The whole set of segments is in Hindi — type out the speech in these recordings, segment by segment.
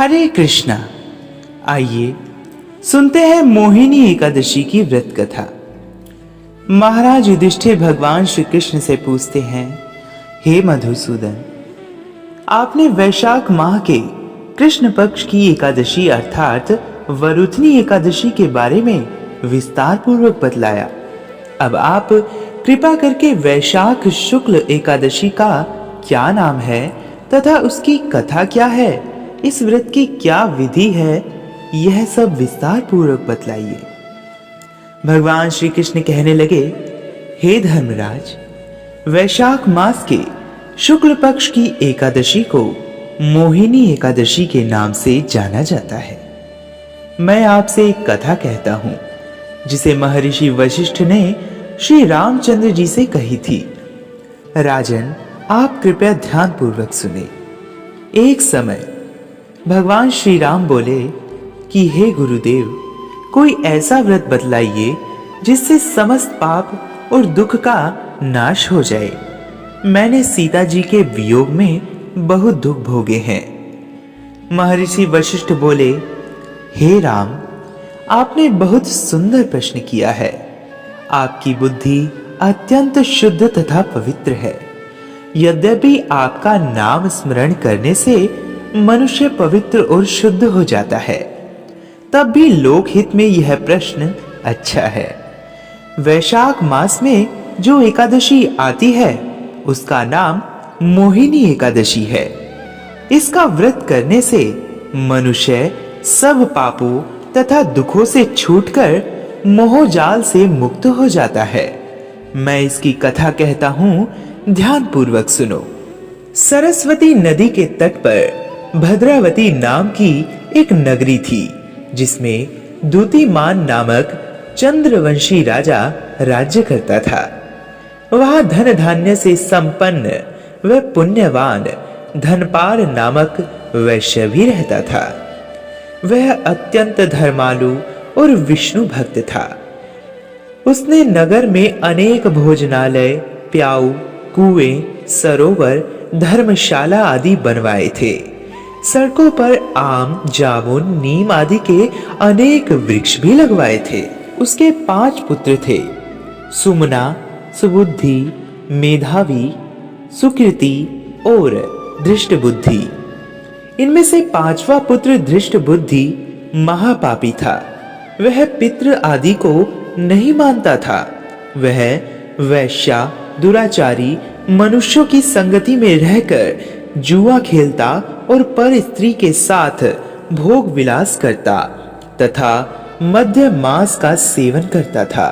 हरे कृष्णा। आइए सुनते हैं मोहिनी एकादशी की व्रत कथा। महाराज युधिष्ठिर भगवान श्री कृष्ण से पूछते हैं, हे मधुसूदन, आपने वैशाख माह के कृष्ण पक्ष की एकादशी अर्थात वरुथनी एकादशी के बारे में विस्तार पूर्वक बतलाया। अब आप कृपा करके वैशाख शुक्ल एकादशी का क्या नाम है तथा उसकी कथा क्या है, इस व्रत की क्या विधि है, यह सब विस्तार पूर्वक बतलाइए। भगवान श्री कृष्ण कहने लगे, हे धर्मराज, वैशाख मास के शुक्ल पक्ष की एकादशी को मोहिनी एकादशी के नाम से जाना जाता है। मैं आपसे एक कथा कहता हूं जिसे महर्षि वशिष्ठ ने श्री रामचंद्र जी से कही थी। राजन, आप कृपया ध्यान पूर्वक सुने। एक समय भगवान श्री राम बोले कि हे गुरुदेव, कोई ऐसा व्रत बतलाइए जिससे समस्त पाप और दुख का नाश हो जाए। मैंने सीता जी के वियोग में बहुत दुख भोगे हैं। महर्षि वशिष्ठ बोले, हे राम, आपने बहुत सुंदर प्रश्न किया है। आपकी बुद्धि अत्यंत शुद्ध तथा पवित्र है। यद्यपि आपका नाम स्मरण करने से मनुष्य पवित्र और शुद्ध हो जाता है, तब भी लोकहित में यह प्रश्न अच्छा है। वैशाख मास में जो एकादशी आती है उसका नाम मोहिनी एकादशी है। इसका व्रत करने से मनुष्य सब पापों तथा दुखों से छूटकर मोहजाल से मुक्त हो जाता है। मैं इसकी कथा कहता हूं, ध्यान पूर्वक सुनो। सरस्वती नदी के तट पर भद्रावती नाम की एक नगरी थी जिसमें दूतिमान नामक चंद्रवंशी राजा राज्य करता था। वहां धन धान्य से संपन्न व पुण्यवान धनपाल नामक वैश्य भी रहता था। वह अत्यंत धर्मालु और विष्णु भक्त था। उसने नगर में अनेक भोजनालय, प्याऊ, कुएं, सरोवर, धर्मशाला आदि बनवाए थे। सड़कों पर आम, जामुन, नीम आदि के अनेक वृक्ष भी लगवाए थे। उसके 5 पुत्र थे, सुमना, सुबुद्धि, मेधावी, सुकृति और धृष्टबुद्धि। इनमें से 5वां पुत्र धृष्टबुद्धि महापापी था। वह पितृ आदि को नहीं मानता था। वह वैश्या, दुराचारी मनुष्यों की संगति में रहकर जुआ खेलता और पर स्त्री के साथ भोग विलास करता तथा मध्य मांस का सेवन करता था।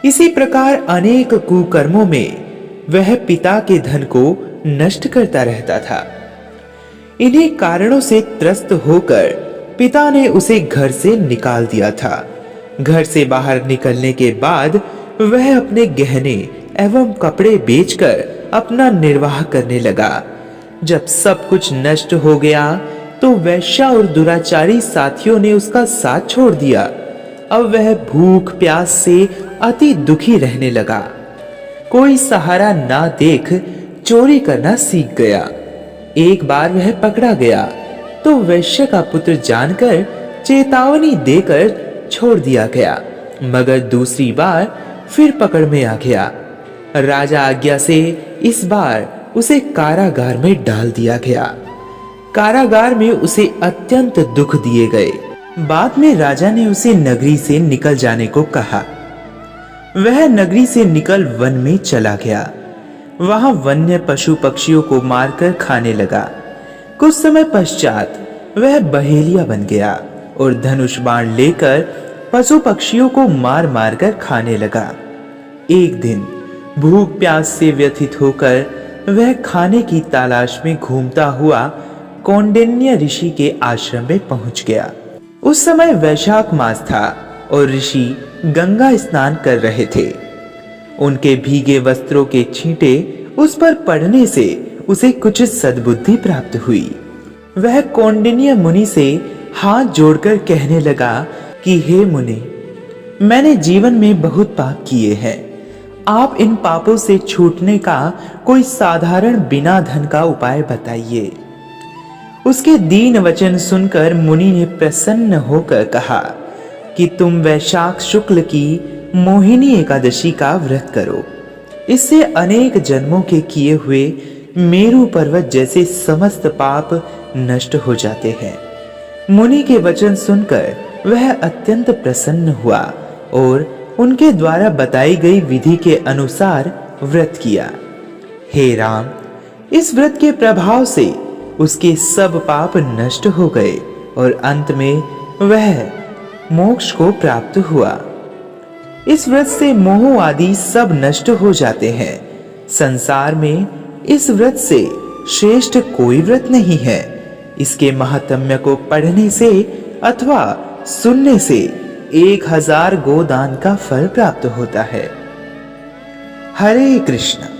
इसी प्रकार अनेक कुकर्मों में वह पिता के धन को नष्ट करता रहता था। इन्हीं कारणों से त्रस्त होकर पिता ने उसे घर से निकाल दिया था। घर से बाहर निकलने के बाद वह अपने गहने एवं कपड़े बेचकर अपना निर्वाह करने लगा। जब सब कुछ नष्ट हो गया तो वैश्या और दुराचारी साथियों ने उसका साथ छोड़ दिया। अब वह भूख प्यास से अति दुखी रहने लगा। कोई सहारा ना देख चोरी करना सीख गया। एक बार वह पकड़ा गया तो वैश्य का पुत्र जानकर चेतावनी देकर छोड़ दिया गया, मगर दूसरी बार फिर पकड़ में आ गया। राजा आज्ञा से इस बार उसे कारागार में डाल दिया गया। कारागार में उसे अत्यंत दुख दिए गए। बाद में राजा ने उसे नगरी से निकल जाने को कहा। वह नगरी से निकल वन में चला गया। वहां वन्य पशु पक्षियों को मारकर खाने लगा। कुछ समय पश्चात वह बहेलिया बन गया और धनुष बाण लेकर पशु पक्षियों को मार मार कर खाने लगा। एक दिन भूख प्यास से व्यथित होकर वह खाने की तलाश में घूमता हुआ कौंडिन्य ऋषि के आश्रम में पहुंच गया। उस समय वैशाख मास था और ऋषि गंगा स्नान कर रहे थे। उनके भीगे वस्त्रों के छींटे उस पर पड़ने से उसे कुछ सद्बुद्धि प्राप्त हुई। वह कौंडिन्य मुनि से हाथ जोड़कर कहने लगा कि हे मुनि, मैंने जीवन में बहुत पाप किए हैं। आप इन पापों से छूटने का कोई साधारण बिना धन का उपाय बताइए। उसके दीन वचन सुनकर मुनि ने प्रसन्न होकर कहा कि तुम वैशाख शुक्ल की मोहिनी एकादशी का व्रत करो। इससे अनेक जन्मों के किए हुए मेरु पर्वत जैसे समस्त पाप नष्ट हो जाते हैं। मुनि के वचन सुनकर वह अत्यंत प्रसन्न हुआ और उनके द्वारा बताई गई विधि के अनुसार व्रत किया। हे राम, इस व्रत के प्रभाव से उसके सब पाप नष्ट हो गए और अंत में वह मोक्ष को प्राप्त हुआ। इस व्रत से मोह आदि सब नष्ट हो जाते हैं। संसार में इस व्रत से श्रेष्ठ कोई व्रत नहीं है। इसके महात्म्य को पढ़ने से अथवा सुनने से 1000 गोदान का फल प्राप्त होता है। हरे कृष्ण।